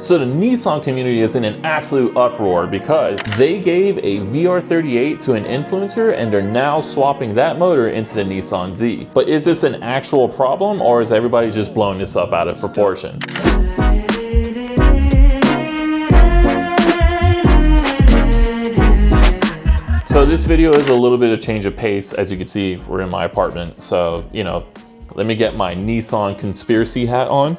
So the Nissan community is in an absolute uproar because they gave a VR38 to an influencer and they're now swapping that motor into the Nissan Z. But is this an actual problem, or is everybody just blowing this up out of proportion? So this video is a little bit of change of pace. As you can see, we're in my apartment. So, you know, let me get my Nissan conspiracy hat on.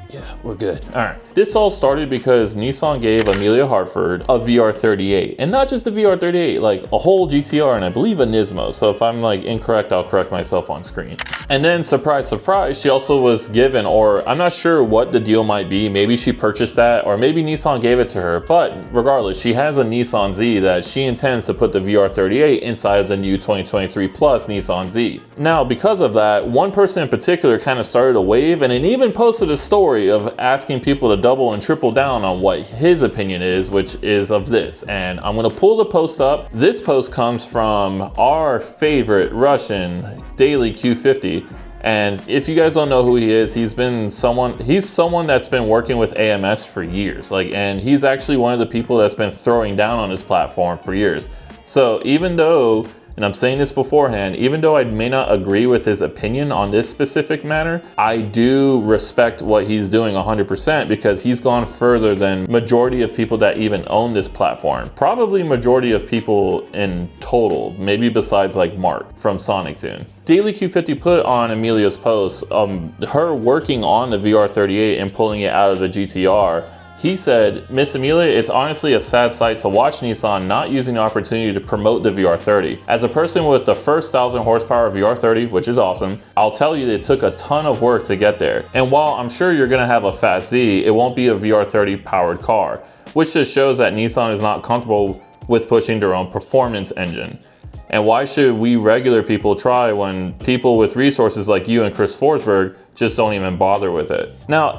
Yeah, we're good. All right. This all started because Nissan gave Emelia Hartford a VR38, and not just a VR38, like a whole GTR and I believe a Nismo. So if I'm like incorrect, I'll correct myself on screen. And then surprise, surprise, she also was given, or I'm not sure what the deal might be. Maybe she purchased that, or maybe Nissan gave it to her. But regardless, she has a Nissan Z that she intends to put the VR38 inside of the new 2023 Plus Nissan Z. Now, because of that, one person in particular kind of started a wave, and it even posted a story of asking people to double and triple down on what his opinion is, which is of this. And I'm gonna pull the post up. This post comes from our favorite Russian, Daily Q50. And if you guys don't know who he is, he's someone that's been working with AMS for years. And he's actually one of the people that's been throwing down on his platform for years. So even though, and I'm saying this beforehand, even though I may not agree with his opinion on this specific matter, I do respect what he's doing 100% because he's gone further than majority of people that even own this platform. Probably majority of people in total, maybe besides like Mark from Sonic Tune. Daily Q50 put on Emelia's post, her working on the VR38 and pulling it out of the GTR. He said, "Miss Emelia, it's honestly a sad sight to watch Nissan not using the opportunity to promote the VR30. As a person with the first 1,000 horsepower VR30, which is awesome, I'll tell you it took a ton of work to get there. And while I'm sure you're gonna have a fast Z, it won't be a VR30 powered car," which just shows that Nissan is not comfortable with pushing their own performance engine. And why should we regular people try when people with resources like you and Chris Forsberg just don't even bother with it? Now,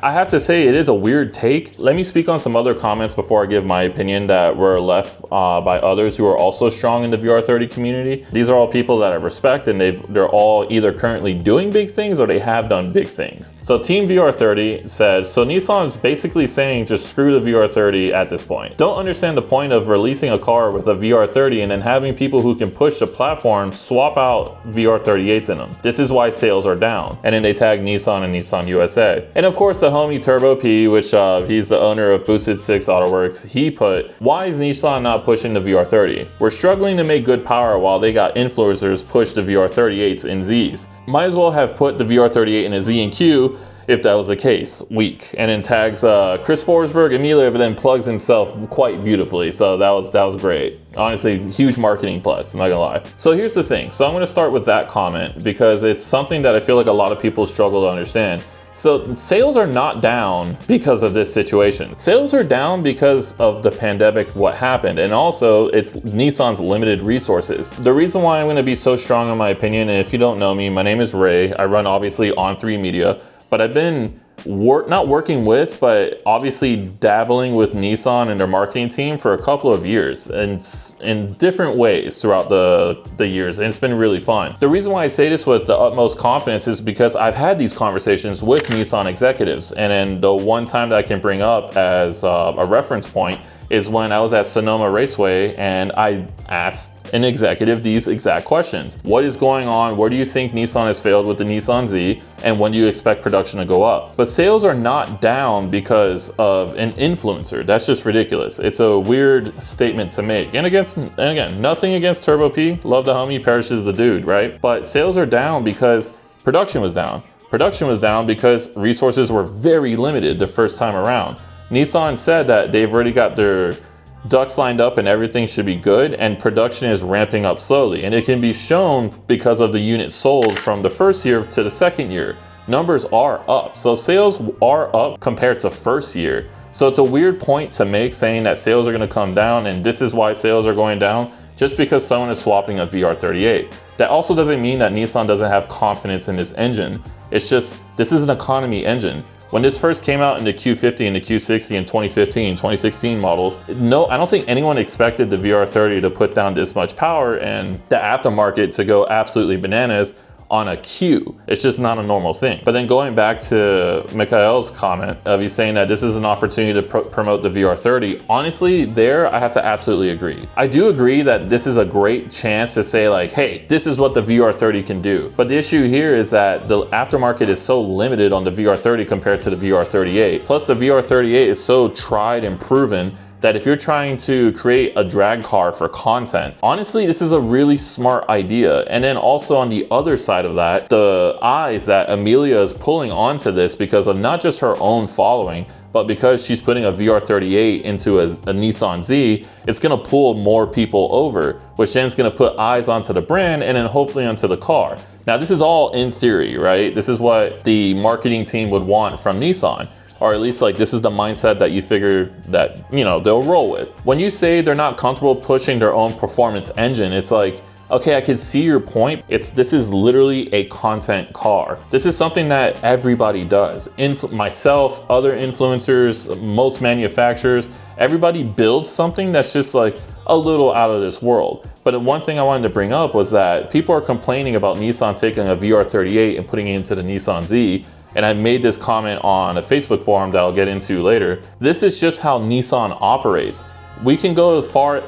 I have to say it is a weird take. Let me speak on some other comments before I give my opinion that were left by others who are also strong in the VR30 community. These are all people that I respect, and they're all either currently doing big things or they have done big things. So Team VR30 said, "So Nissan is basically saying just screw the VR30 at this point. Don't understand the point of releasing a car with a VR30 and then having people who can push the platform swap out VR38s in them. This is why sales are down." And then they tag Nissan and Nissan USA. And of course the homie Turbo P, which he's the owner of Boosted 6 Autoworks, he put, "Why is Nissan not pushing the VR30? We're struggling to make good power while they got influencers push the VR38s and Zs. Might as well have put the VR38 in a Z and Q if that was the case. Weak." And then tags Chris Forsberg, Emelia, but then plugs himself quite beautifully. So that was great. Honestly, huge marketing plus, I'm not gonna lie. So here's the thing. So I'm gonna start with that comment because it's something that I feel like a lot of people struggle to understand. So sales are not down because of this situation. Sales are down because of the pandemic, what happened, and also it's Nissan's limited resources. The reason why I'm gonna be so strong in my opinion, and if you don't know me, my name is Ray. I run obviously On3 Media, but I've been not working with, but obviously dabbling with Nissan and their marketing team for a couple of years and in different ways throughout the years, and it's been really fun. The reason why I say this with the utmost confidence is because I've had these conversations with Nissan executives, and then the one time that I can bring up as a reference point is when I was at Sonoma Raceway and I asked an executive these exact questions. What is going on? Where do you think Nissan has failed with the Nissan Z? And when do you expect production to go up? But sales are not down because of an influencer. That's just ridiculous. It's a weird statement to make. And again, nothing against Turbo P. Love the homie, perishes the dude, right? But sales are down because production was down. Production was down because resources were very limited the first time around. Nissan said that they've already got their ducks lined up and everything should be good, and production is ramping up slowly, and it can be shown because of the units sold from the first year to the second year. Numbers are up, so sales are up compared to first year. So it's a weird point to make saying that sales are going to come down and this is why sales are going down just because someone is swapping a VR38. That also doesn't mean that Nissan doesn't have confidence in this engine. It's just, this is an economy engine. When this first came out in the Q50 and the Q60 in 2015, 2016 models, no, I don't think anyone expected the VR30 to put down this much power and the aftermarket to go absolutely bananas. on a Q. It's just not a normal thing. But then going back to Mikhail's comment of you saying that this is an opportunity to promote the VR30, honestly, there I have to absolutely agree. I do agree that this is a great chance to say like, hey, this is what the VR30 can do. But the issue here is that the aftermarket is so limited on the VR30 compared to the VR38. Plus the VR38 is so tried and proven that if you're trying to create a drag car for content, honestly, this is a really smart idea. And then also on the other side of that, the eyes that Emelia is pulling onto this because of not just her own following, but because she's putting a VR38 into a Nissan Z, it's gonna pull more people over, which then is gonna put eyes onto the brand and then hopefully onto the car. Now, this is all in theory, right? This is what the marketing team would want from Nissan. Or at least like this is the mindset that you figure that, you know, they'll roll with. When you say they're not comfortable pushing their own performance engine, it's like, okay, I can see your point. This is literally a content car. This is something that everybody does. Myself, other influencers, most manufacturers, everybody builds something that's just like a little out of this world. But one thing I wanted to bring up was that people are complaining about Nissan taking a VR38 and putting it into the Nissan Z. And I made this comment on a Facebook forum that I'll get into later. This is just how Nissan operates. We can go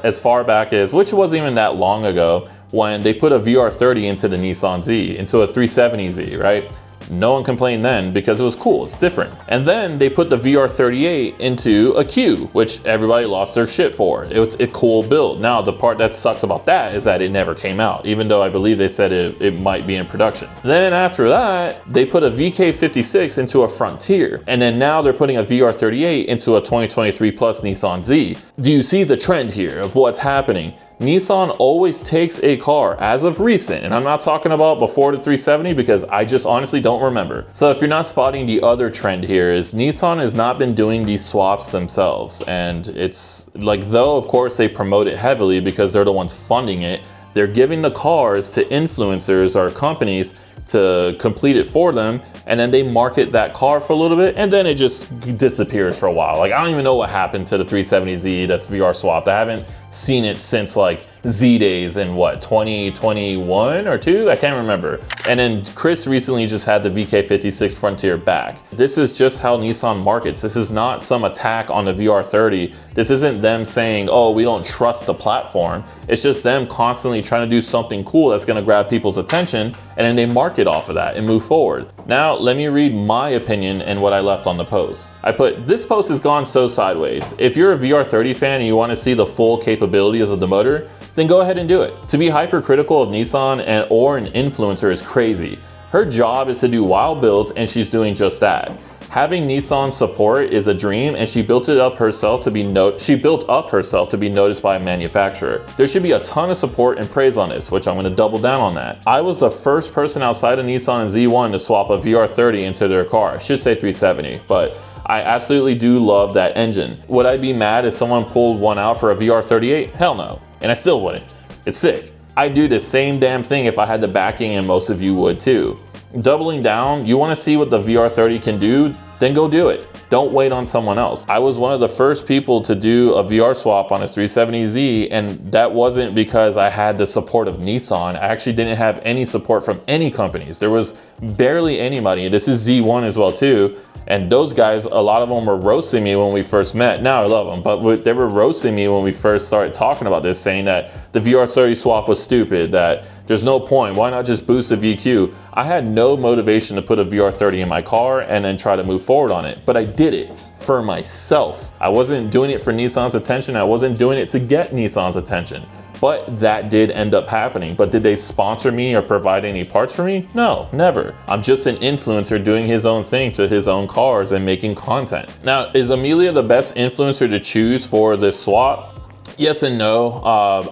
as far back as, which wasn't even that long ago, when they put a VR30 into the Nissan Z, into a 370Z, right? No one complained then because it was cool, it's different. And then they put the VR38 into a Q, which everybody lost their shit for. It was a cool build. Now, the part that sucks about that is that it never came out, even though I believe they said it might be in production. Then after that, they put a VK56 into a Frontier. And then now they're putting a VR38 into a 2023 plus Nissan Z. Do you see the trend here of what's happening? Nissan always takes a car as of recent, and I'm not talking about before the 370 because I just honestly don't remember. So if you're not spotting the other trend here is Nissan has not been doing these swaps themselves. And it's like, though of course they promote it heavily because they're the ones funding it, they're giving the cars to influencers or companies to complete it for them, and then they market that car for a little bit and then it just disappears for a while. Like, I don't even know what happened to the 370Z that's VR swapped. I haven't seen it since like Z days in what, 2021 or 2? I can't remember. And then Chris recently just had the VK56 Frontier back. This is just how Nissan markets. This is not some attack on the VR30. This isn't them saying, oh, we don't trust the platform. It's just them constantly trying to do something cool that's gonna grab people's attention, and then they market off of that and move forward. Now, let me read my opinion and what I left on the post. I put, this post has gone so sideways. If you're a VR30 fan and you wanna see the full capabilities of the motor, then go ahead and do it. To be hypercritical of Nissan or an influencer is crazy. Her job is to do wild builds, and she's doing just that. Having Nissan support is a dream, and she built up herself to be noticed by a manufacturer. There should be a ton of support and praise on this, which I'm going to double down on that. I was the first person outside of Nissan and Z1 to swap a VR30 into their car. I should say 370, but I absolutely do love that engine. Would I be mad if someone pulled one out for a VR38? Hell no. And I still wouldn't. It's sick. I'd do the same damn thing if I had the backing, and most of you would too. Doubling down, you want to see what the VR30 can do, then go do it. Don't wait on someone else. I was one of the first people to do a VR swap on a 370Z, and that wasn't because I had the support of Nissan. I actually didn't have any support from any companies. There was barely anybody. This is Z1 as well too. And those guys, a lot of them were roasting me when we first met. Now I love them, but they were roasting me when we first started talking about this, saying that the VR30 swap was stupid, that there's no point, why not just boost the VQ? I had no motivation to put a VR30 in my car and then try to move forward on it, but I did it for myself. I wasn't doing it for Nissan's attention. I wasn't doing it to get Nissan's attention. But that did end up happening. But did they sponsor me or provide any parts for me? No, never. I'm just an influencer doing his own thing to his own cars and making content. Now, is Emelia the best influencer to choose for this swap? Yes and no.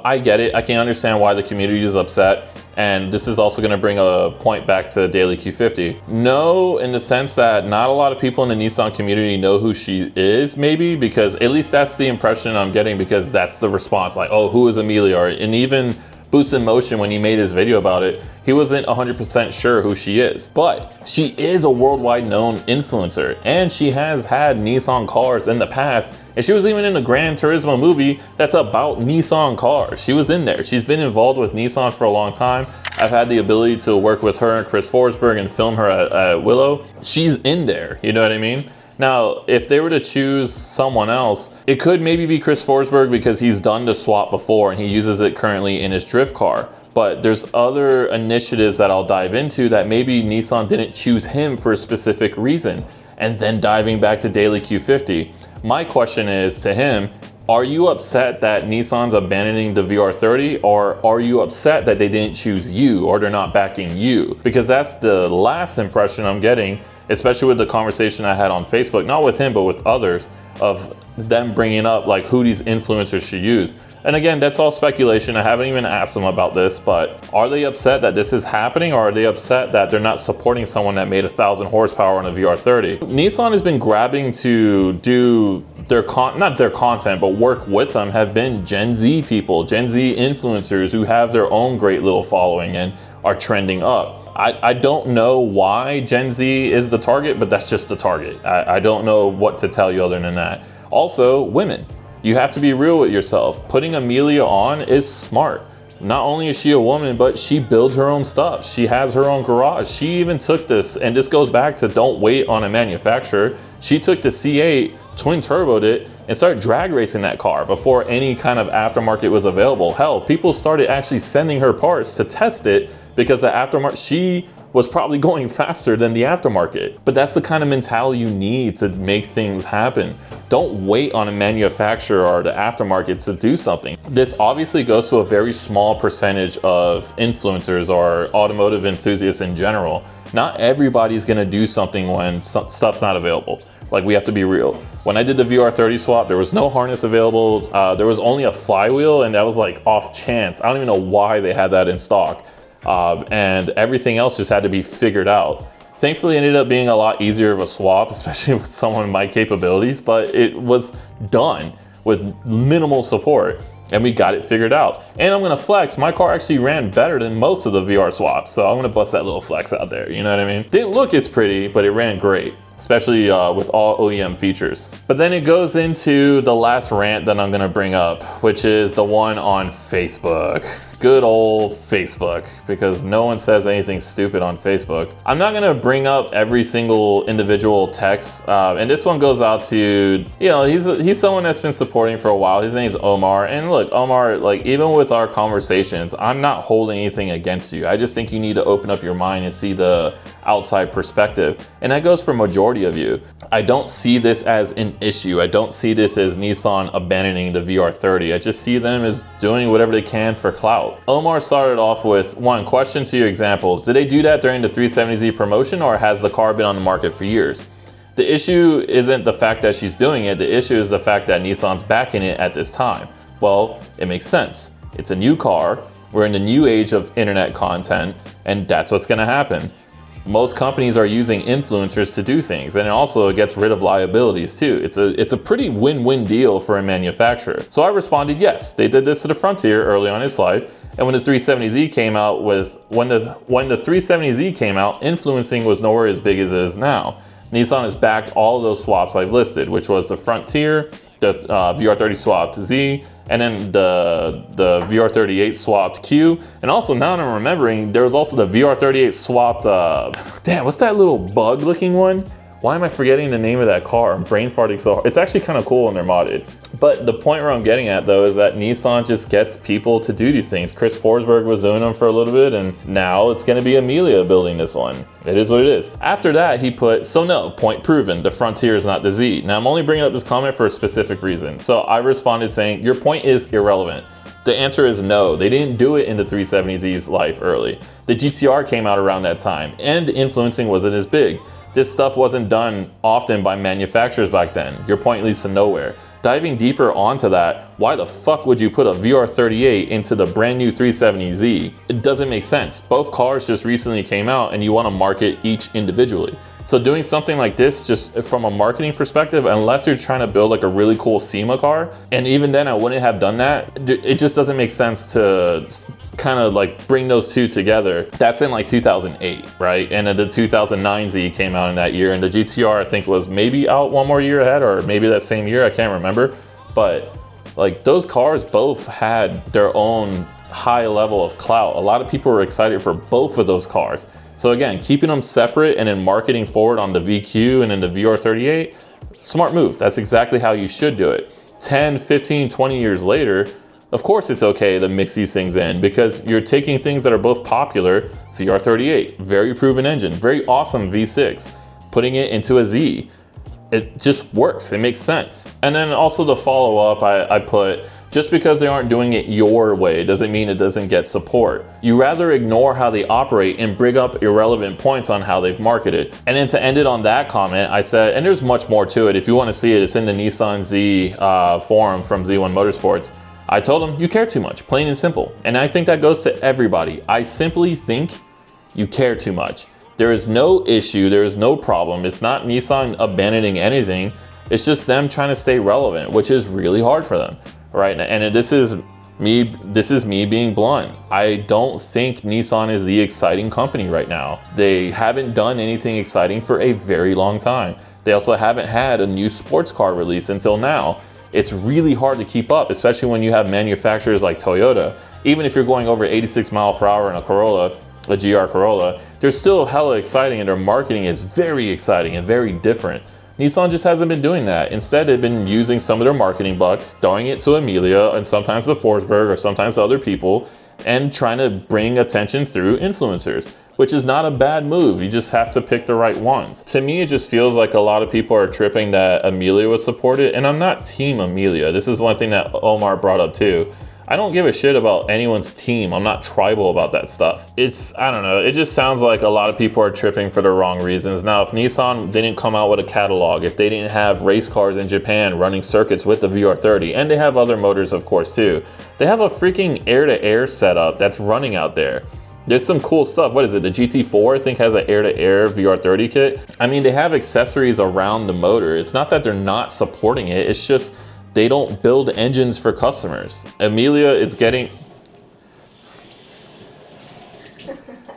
I get it. I can understand why the community is upset. And this is also going to bring a point back to Daily Q50. No, in the sense that not a lot of people in the Nissan community know who she is, maybe, because at least that's the impression I'm getting, because that's the response, like, oh, who is Emelia? And even Boost in Motion, when he made his video about it, he wasn't 100% sure who she is. But she is a worldwide known influencer, and she has had Nissan cars in the past, and she was even in a Gran Turismo movie that's about Nissan cars. She was in there. She's been involved with Nissan for a long time. I've had the ability to work with her and Chris Forsberg and film her at Willow. She's in there, you know what I mean? Now, if they were to choose someone else, it could maybe be Chris Forsberg because he's done the swap before and he uses it currently in his drift car. But there's other initiatives that I'll dive into that maybe Nissan didn't choose him for a specific reason. And then diving back to Daily Q50, my question is to him, are you upset that Nissan's abandoning the VR30, or are you upset that they didn't choose you or they're not backing you? Because that's the last impression I'm getting, especially with the conversation I had on Facebook, not with him, but with others, of them bringing up like who these influencers should use. And again, that's all speculation. I haven't even asked them about this, but are they upset that this is happening, or are they upset that they're not supporting someone that made 1,000 horsepower on a VR30? Nissan has been grabbing to do their not their content, but work with them have been Gen Z people, Gen Z influencers who have their own great little following and are trending up. I don't know why Gen Z is the target, but that's just the target. I don't know what to tell you other than that. Also, women. You have to be real with yourself. Putting Emelia on is smart. Not only is she a woman, but she builds her own stuff. She has her own garage. She even took this, and this goes back to don't wait on a manufacturer. She took the C8, twin turboed it, and started drag racing that car before any kind of aftermarket was available. Hell, people started actually sending her parts to test it because the aftermarket, she was probably going faster than the aftermarket. But that's the kind of mentality you need to make things happen. Don't wait on a manufacturer or the aftermarket to do something. This obviously goes to a very small percentage of influencers or automotive enthusiasts in general. Not everybody's gonna do something when stuff's not available. Like, we have to be real. When I did the VR30 swap, there was no harness available. There was only a flywheel, and that was like off chance. I don't even know why they had that in stock. And everything else just had to be figured out. Thankfully, it ended up being a lot easier of a swap, especially with someone with my capabilities, but it was done with minimal support, and we got it figured out. And I'm gonna flex, my car actually ran better than most of the VR swaps, so I'm gonna bust that little flex out there, you know what I mean? Didn't look as pretty, but it ran great, especially with all OEM features. But then it goes into the last rant that I'm gonna bring up, which is the one on Facebook. Good old Facebook, because no one says anything stupid on Facebook. I'm not gonna bring up every single individual text, and this one goes out to, you know, he's someone that's been supporting for a while. His name's Omar, and look, Omar, like, even with our conversations, I'm not holding anything against you. I just think you need to open up your mind and see the outside perspective, and that goes for majority of you. I don't see this as an issue. I don't see this as Nissan abandoning the VR30. I just see them as doing whatever they can for clout. Omar started off with, one, question to your examples. Did they do that during the 370Z promotion, or has the car been on the market for years? The issue isn't the fact that she's doing it. The issue is the fact that Nissan's backing it at this time. Well, it makes sense. It's a new car. We're in the new age of internet content, and that's what's gonna happen. Most companies are using influencers to do things, and also it gets rid of liabilities too. It's a pretty win-win deal for a manufacturer. So I responded, yes, they did this to the Frontier early on in its life, and when the 370Z came out, when the 370Z came out, influencing was nowhere as big as it is now. Nissan has backed all of those swaps I've listed, which was the Frontier, the VR30 swapped Z, and then the VR38 swapped Q. And also, now that I'm remembering, there was also the VR38 swapped, damn, what's that little bug looking one? Why am I forgetting the name of that car? I'm brain farting so hard. It's actually kind of cool when they're modded. But the point where I'm getting at though is that Nissan just gets people to do these things. Chris Forsberg was doing them for a little bit, and now it's gonna be Emelia building this one. It is what it is. After that, he put, so no, point proven, the Frontier is not the Z. Now I'm only bringing up this comment for a specific reason. So I responded saying, your point is irrelevant. The answer is no, they didn't do it in the 370Z's life early. The GTR came out around that time, and influencing wasn't as big. This stuff wasn't done often by manufacturers back then. Your point leads to nowhere. Diving deeper onto that, why the fuck would you put a VR38 into the brand new 370Z? It doesn't make sense. Both cars just recently came out and you want to market each individually. So doing something like this, just from a marketing perspective, unless you're trying to build like a really cool SEMA car, and even then I wouldn't have done that, it just doesn't make sense to kind of like bring those two together, that's in like 2008, right? And then the 2009 Z came out in that year, and the GTR I think was maybe out one more year ahead, or maybe that same year, I can't remember. But like those cars both had their own high level of clout. A lot of people were excited for both of those cars. So again, keeping them separate and then marketing forward on the VQ and then the VR38, smart move. That's exactly how you should do it. 10, 15, 20 years later, of course it's okay to mix these things in, because you're taking things that are both popular, VR38, very proven engine, very awesome V6, putting it into a Z. It just works, it makes sense. And then also the follow up, I put, just because they aren't doing it your way doesn't mean it doesn't get support. You rather ignore how they operate and bring up irrelevant points on how they've marketed. And then to end it on that comment, I said, and there's much more to it, if you want to see it, it's in the Nissan Z forum from Z1 Motorsports. I told them, you care too much, plain and simple. And I think that goes to everybody. I simply think you care too much. There is no issue, there is no problem. It's not Nissan abandoning anything. It's just them trying to stay relevant, which is really hard for them, right? And this is me being blunt. I don't think Nissan is the exciting company right now. They haven't done anything exciting for a very long time. They also haven't had a new sports car release until now. It's really hard to keep up, especially when you have manufacturers like Toyota. Even if you're going over 86 miles per hour in a Corolla, a GR Corolla, they're still hella exciting, and their marketing is very exciting and very different. Nissan just hasn't been doing that. Instead, they've been using some of their marketing bucks, throwing it to Emelia and sometimes to Forsberg or sometimes to other people, and trying to bring attention through influencers, which is not a bad move. You just have to pick the right ones. To me, it just feels like a lot of people are tripping that Emelia would support it, and I'm not team Emelia. This is one thing that Omar brought up too. I don't give a shit about anyone's team. I'm not tribal about that stuff. I don't know, it just sounds like a lot of people are tripping for the wrong reasons. Now, if Nissan didn't come out with a catalog, if they didn't have race cars in Japan running circuits with the VR30, and they have other motors of course too, they have a freaking air-to-air setup that's running out there. There's some cool stuff. What is it? The GT4 I think has an air-to-air VR30 kit. I mean, they have accessories around the motor. It's not that they're not supporting it, it's just they don't build engines for customers. Emelia is getting,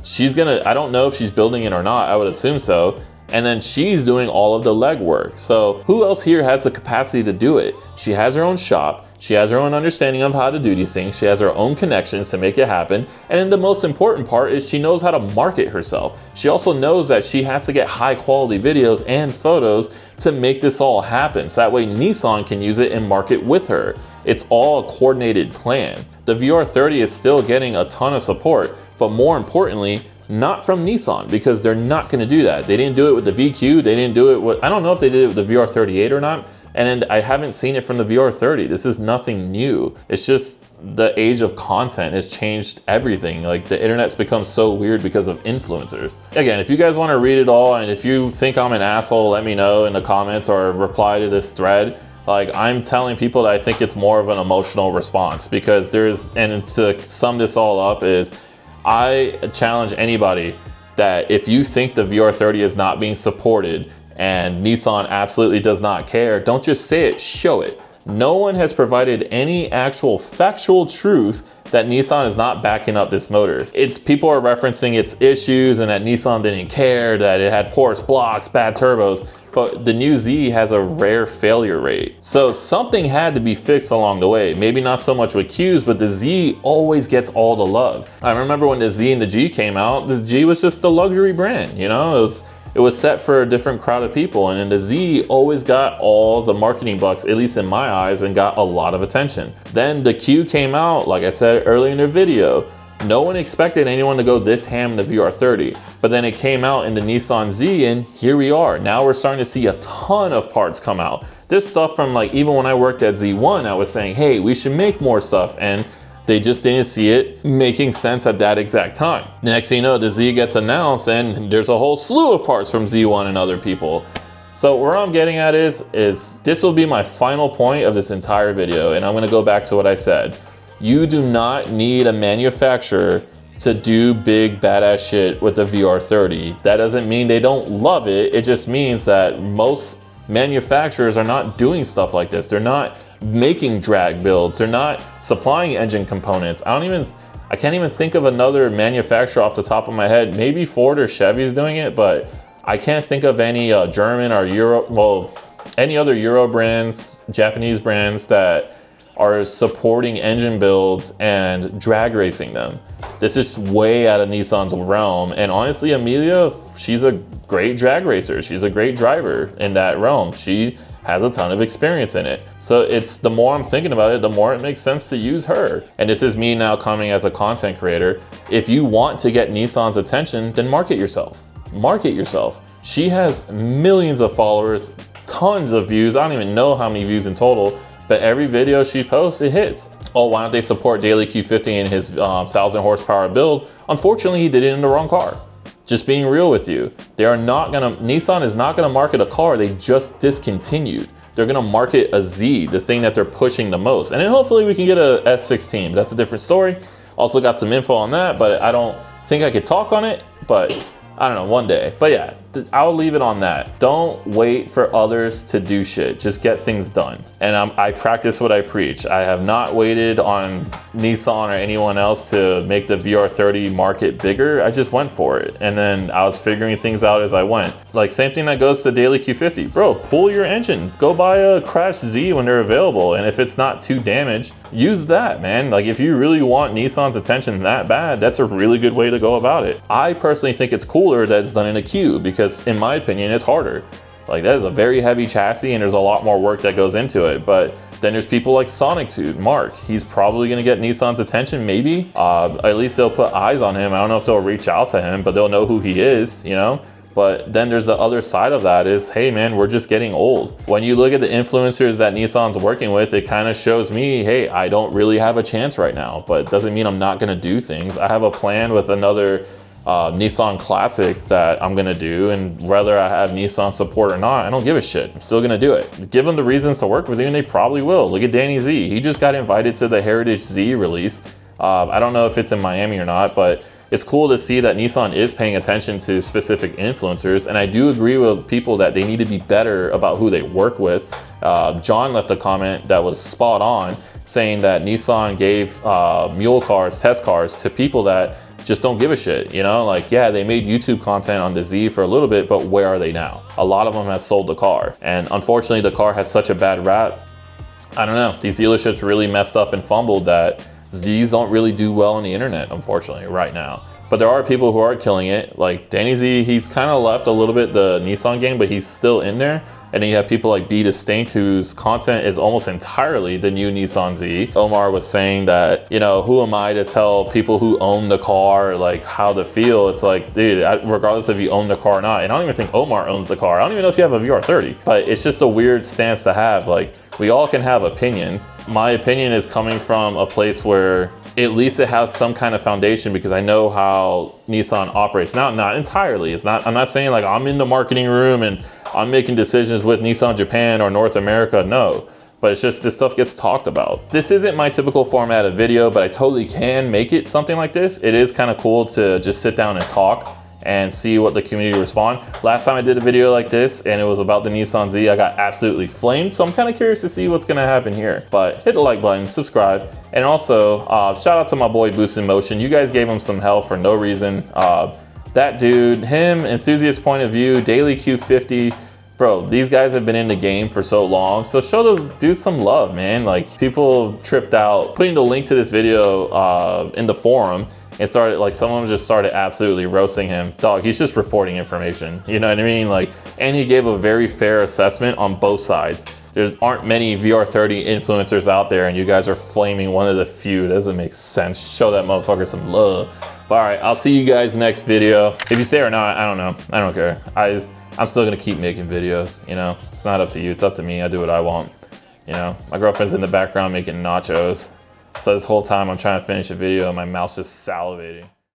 I don't know if she's building it or not, I would assume so. And then she's doing all of the legwork. So who else here has the capacity to do it? She has her own shop. She has her own understanding of how to do these things. She has her own connections to make it happen. And then the most important part is she knows how to market herself. She also knows that she has to get high quality videos and photos to make this all happen. So that way Nissan can use it and market with her. It's all a coordinated plan. The VR30 is still getting a ton of support, but more importantly, not from Nissan, because they're not going to do that. They didn't do it with the VQ. They didn't do it with, I don't know if they did it with the VR38 or not. And I haven't seen it from the VR30. This is nothing new. It's just the age of content has changed everything. Like the internet's become so weird because of influencers. Again, if you guys want to read it all, and if you think I'm an asshole, let me know in the comments or reply to this thread. Like, I'm telling people that I think it's more of an emotional response, because and to sum this all up is, I challenge anybody that if you think the VR30 is not being supported and Nissan absolutely does not care, don't just say it, show it. No one has provided any actual factual truth that Nissan is not backing up this motor. People are referencing its issues and that Nissan didn't care, that it had porous blocks, bad turbos, but the new Z has a rare failure rate. So something had to be fixed along the way. Maybe not so much with Qs, but the Z always gets all the love. I remember when the Z and the G came out, the G was just a luxury brand, you know? It was set for a different crowd of people, and then the Z always got all the marketing bucks, at least in my eyes, and got a lot of attention. Then the Q came out, like I said earlier in the video. No one expected anyone to go this ham in the VR30, but then it came out in the Nissan Z, and here we are. Now we're starting to see a ton of parts come out. There's stuff from, like, even when I worked at Z1, I was saying, hey, we should make more stuff, and they just didn't see it making sense at that exact time. The next thing you know, the Z gets announced and there's a whole slew of parts from Z1 and other people. So where I'm getting at is this will be my final point of this entire video, and I'm gonna go back to what I said. You do not need a manufacturer to do big badass shit with the VR30. That doesn't mean they don't love it. It just means that most manufacturers are not doing stuff like this. They're not making drag builds. They're not supplying engine components. I I can't even think of another manufacturer off the top of my head. Maybe Ford or Chevy is doing it, but I can't think of any German or Euro, well, any other Euro brands, Japanese brands that are supporting engine builds and drag racing them. This is way out of Nissan's realm. And honestly, Emelia, she's a great drag racer. She's a great driver in that realm. She has a ton of experience in it. So it's, the more I'm thinking about it, the more it makes sense to use her. And this is me now coming as a content creator. If you want to get Nissan's attention, then market yourself. Market yourself. She has millions of followers, tons of views. I don't even know how many views in total, but every video she posts, it hits. Oh, why don't they support Daily Q50 in his 1,000 horsepower build? Unfortunately, he did it in the wrong car. Just being real with you. They are not gonna, Nissan is not gonna market a car they just discontinued. They're gonna market a Z, the thing that they're pushing the most. And then hopefully we can get a S16, but that's a different story. Also got some info on that, but I don't think I could talk on it, but I don't know, one day. But yeah, I'll leave it on that. Don't wait for others to do shit. Just get things done. And I practice what I preach. I have not waited on Nissan or anyone else to make the VR30 market bigger. I just went for it. And then I was figuring things out as I went. Like, same thing that goes to Daily Q50. Bro, pull your engine. Go buy a Crash Z when they're available. And if it's not too damaged, use that, man. Like, if you really want Nissan's attention that bad, that's a really good way to go about it. I personally think it's cooler that it's done in a cube, because in my opinion, it's harder. Like, that is a very heavy chassis and there's a lot more work that goes into it. But then there's people like Sonic Tooth, Mark. He's probably gonna get Nissan's attention, maybe. At least they'll put eyes on him. I don't know if they'll reach out to him, but they'll know who he is, you know? But then there's the other side of that is, hey man, we're just getting old. When you look at the influencers that Nissan's working with, it kind of shows me, hey, I don't really have a chance right now, but it doesn't mean I'm not gonna do things. I have a plan with another Nissan Classic that I'm gonna do, and whether I have Nissan support or not, I don't give a shit. I'm still gonna do it. Give them the reasons to work with you and they probably will. Look at Danny Z. He just got invited to the Heritage Z release. I don't know if it's in Miami or not, but it's cool to see that Nissan is paying attention to specific influencers. And I do agree with people that they need to be better about who they work with. John left a comment that was spot on, saying that Nissan gave mule cars, test cars to people that just don't give a shit, you know? Like, yeah, they made YouTube content on the Z for a little bit, but where are they now? A lot of them have sold the car. And unfortunately, the car has such a bad rap. I don't know, these dealerships really messed up and fumbled that Zs don't really do well on the internet, unfortunately, right now. But there are people who are killing it. Like Danny Z, he's kind of left a little bit the Nissan game, but he's still in there. And then you have people like B Distinct, whose content is almost entirely the new Nissan Z. Omar was saying that, you know, who am I to tell people who own the car, like, how to feel? It's like, dude, regardless if you own the car or not. And I don't even think Omar owns the car. I don't even know if you have a VR30, but it's just a weird stance to have. Like, we all can have opinions. My opinion is coming from a place where at least it has some kind of foundation, because I know how Nissan operates. Now, not entirely. It's not, I'm not saying like I'm in the marketing room and I'm making decisions with Nissan Japan or North America, no. But it's just, this stuff gets talked about. This isn't my typical format of video, but I totally can make it something like this. It is kind of cool to just sit down and talk and see what the community respond. Last time I did a video like this and it was about the Nissan Z, I got absolutely flamed. So I'm kind of curious to see what's gonna happen here. But hit the like button, subscribe. And also, shout out to my boy Boost in Motion. You guys gave him some hell for no reason. That dude, him, Enthusiast Point of View, Daily Q50, bro, these guys have been in the game for so long. So show those dudes some love, man. Like, people tripped out. Putting the link to this video in the forum, and started, like, someone just started absolutely roasting him. Dog, he's just reporting information, you know what I mean? Like, and he gave a very fair assessment on both sides. There aren't many VR30 influencers out there, and you guys are flaming one of the few. It doesn't make sense. Show that motherfucker some love. But all right, I'll see you guys next video. If you stay or not, I don't know. I don't care. I'm still gonna keep making videos, you know? It's not up to you, it's up to me. I do what I want, you know? My girlfriend's in the background making nachos. So this whole time I'm trying to finish a video and my mouth's just salivating.